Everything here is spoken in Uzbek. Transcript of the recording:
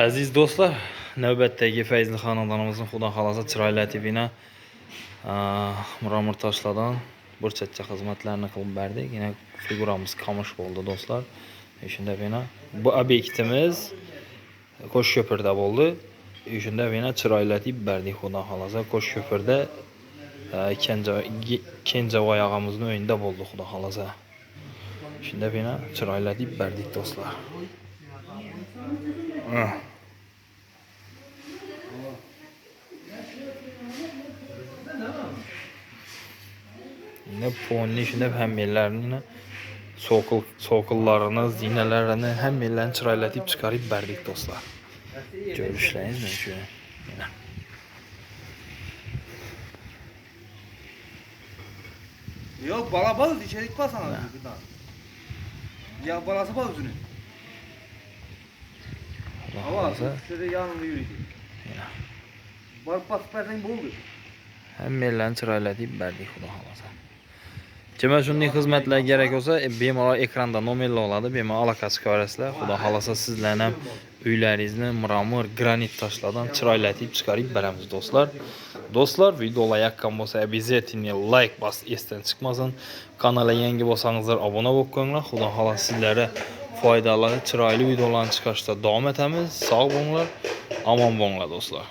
Aziz do'stlar, navbatdagi Fayzli xonadonimizning xudo xolasa chiroyli TV-ni Muramur Toshlardan burchakcha xizmatlarni qilib berdik. Yine figuramiz kamush bo'ldi do'stlar. Shunda bena bu obyektimiz Qo'shko'pirda bo'ldi. Shunda bena chiroylatib berdik xudo xolasa. Qo'shko'pirda Kenjavoy og'amizning o'yinida bo'ldi xudo xolasa. Shunda bena chiroylatib berdik do'stlar. Yine ponni shunda hammalarni so'qillarını, zinalarini hammalarni chiroylatib chiqarib berdik do'stlar. Ko'rishlaringizmi shu? Yok bala bal içerik pas sana buradan. Ya balası bal üzünü. Hava şöyle yanında yürüyecek. Bar pas versen buldu. Hammalarni chiroylatib berdik xudo xolasa. Kimga shunday xizmatlar kerak bo'lsa, bemalol ekranda nomerlar oladi, bemalol aloqa chiqarasizlar. Xudo xolasa sizlarni ham uylaringizni Muramur granit toshlardan chiroylatib chiqarib beramiz do'stlar. Do'stlar, videolar yoqqan bo'lsa, обязательно like bosib esdan chiqmasin. Kanalga yangi bo'lsangizlar obuna bo'lib qo'yinglar. Xudo xolasa sizlarga foydali, chiroyli videolarni chiqarishda davom etamiz. Sog' bo'linglar, omon bo'linglar do'stlar.